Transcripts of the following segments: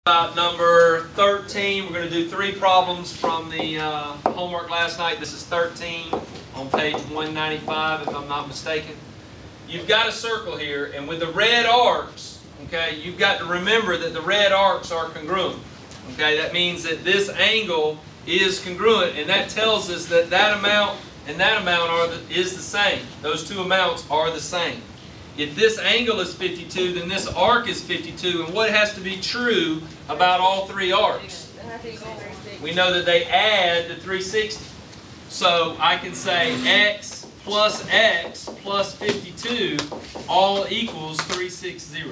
About number 13, we're going to do 3 problems from the homework last night. This is 13 on page 195 if I'm not mistaken. You've got a circle here, and with the red arcs, okay, you've got to remember that the red arcs are congruent. Okay, that means that this angle is congruent, and that tells us that that amount and that amount is the same. Those two amounts are the same. If this angle is 52, then this arc is 52. And what has to be true about all 3 arcs? We know that they add to 360. So I can say x plus 52 all equals 360.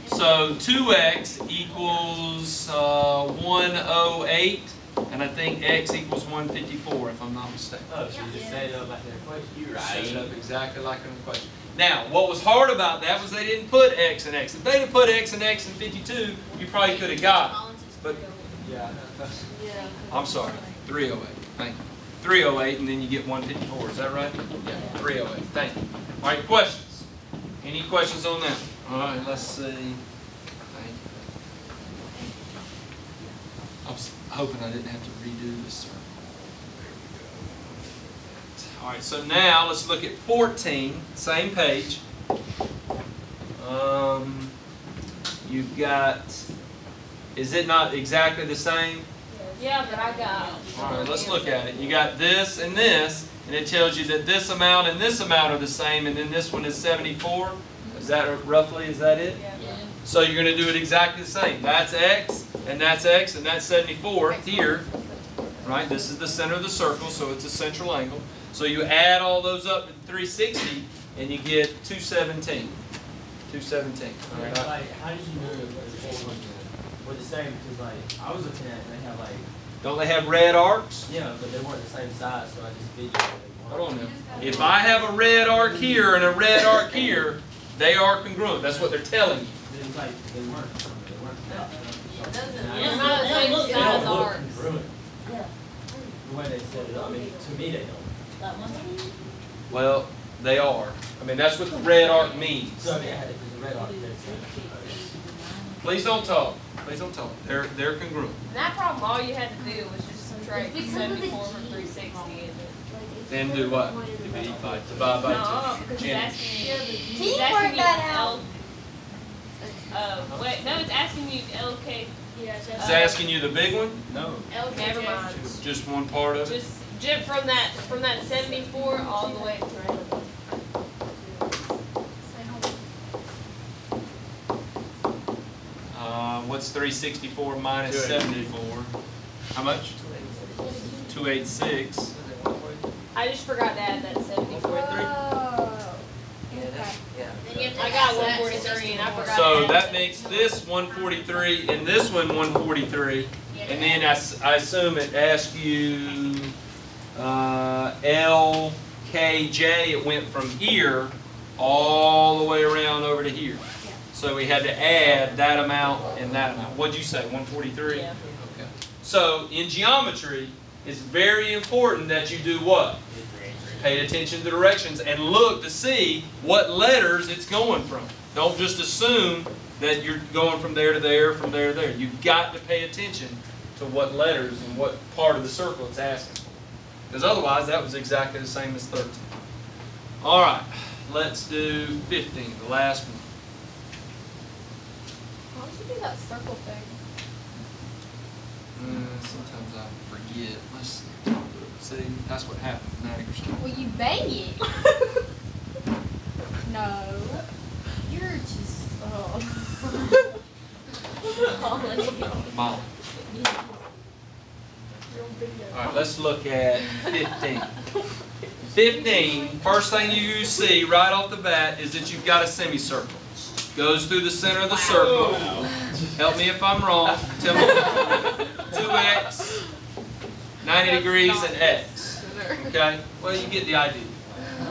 So 2x equals 108. And I think x equals 154 if I'm not mistaken. Oh, so you just set it up like an equation. You're right. Set it up exactly like an equation. Now, what was hard about that was they didn't put x and x. If they'd have put x and x and 52, you probably could have got it. But yeah, I'm sorry, 308. Thank you. 308, and then you get 154. Is that right? Yeah, 308. Thank you. All right, questions? Any questions on that? All right, let's see. Thank you. I was hoping I didn't have to redo this circle. All right, so now let's look at 14, same page. You've got, is it not exactly the same? Yeah, but I got. All right, let's look at it. You got this, and it tells you that this amount and this amount are the same, and then this one is 74. Is that roughly, is that it? Yeah. So you're going to do it exactly the same. That's x, and that's 74 here. Right, this is the center of the circle, so it's a central angle. So you add all those up to 360, and you get 217. 217. All right. Like, how did you know that were the same? Because like I was looking at it, and they have like. Don't they have red arcs? Yeah, but they weren't the same size, so I just figured. Like, hold on now. If I have a red arc here and a red arc here, they are congruent. That's what they're telling you. It was like they weren't. It's not the same size arcs. Yeah. The way they set it up, I mean, to me they don't. Well, they are. I mean, that's what the red arc means. So yeah, if it's a red arc, that's Please don't talk. Please don't talk. They're congruent. And that problem, all you had to do was just subtract 74 from 360. Then do what? Divide by 2. Because it's asking you. Can you work that out? Wait, no, it's asking you LK. It's asking you the big one? No. Never mind. Just one part of it? Just from that 74 all the way through. What's 364 minus 74? How much? 286. I just forgot to add that 74. I got 143 and I forgot. So that makes this 143 and this one 143. And then I assume it asked you LKJ, it went from here all the way around over to here. So we had to add that amount and that amount. What'd you say, 143? Yeah. Okay. So in geometry, it's very important that you do what? Pay attention to directions and look to see what letters it's going from. Don't just assume that you're going from there to there, from there to there. You've got to pay attention to what letters and what part of the circle it's asking. Because otherwise, that was exactly the same as 13. All right, let's do 15, the last one. Why don't you do that circle thing? Sometimes I forget. Let's see. That's what happened. Now you're starting. Well, you bang it. No. You're just. Molly. All right, let's look at 15. 15, first thing you see right off the bat is that you've got a semicircle. Goes through the center of the circle. Help me if I'm wrong. Tell me 2x, 90 degrees, and x. Okay? Well, you get the idea.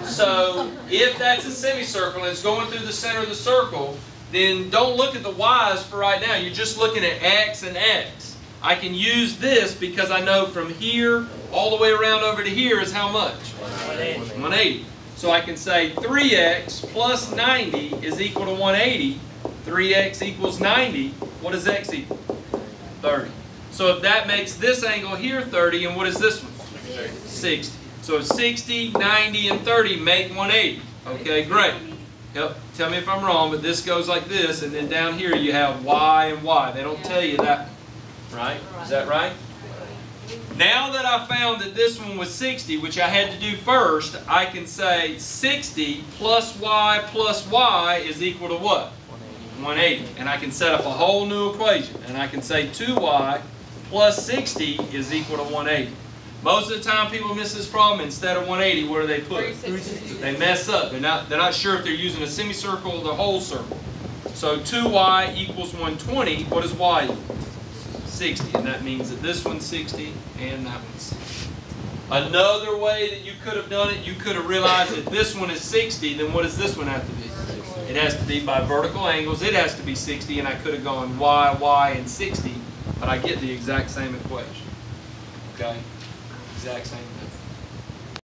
So, if that's a semicircle and it's going through the center of the circle, then don't look at the y's for right now. You're just looking at x and x. I can use this because I know from here all the way around over to here is how much? 180. So I can say 3x plus 90 is equal to 180. 3x equals 90, what does x equal? 30. So if that makes this angle here 30, and what is this one? 60. So if 60, 90, and 30 make 180. Okay, great. Yep. Tell me if I'm wrong, but this goes like this, and then down here you have y and y. They don't tell you that, right? Is that right? Now that I found that this one was 60, which I had to do first, I can say 60 plus y is equal to what? 180. And I can set up a whole new equation. And I can say 2y plus 60 is equal to 180. Most of the time people miss this problem. Instead of 180, where do they put it? 360. They mess up. They're not sure if they're using a semicircle or the whole circle. So 2y equals 120. What is y equal? 60. And that means that this one's 60 and that one's 60. Another way that you could have done it, you could have realized that this one is 60, then what does this one have to be? It has to be by vertical angles. It has to be 60, and I could have gone y, and 60, but I get the exact same equation. Okay? Exact same thing.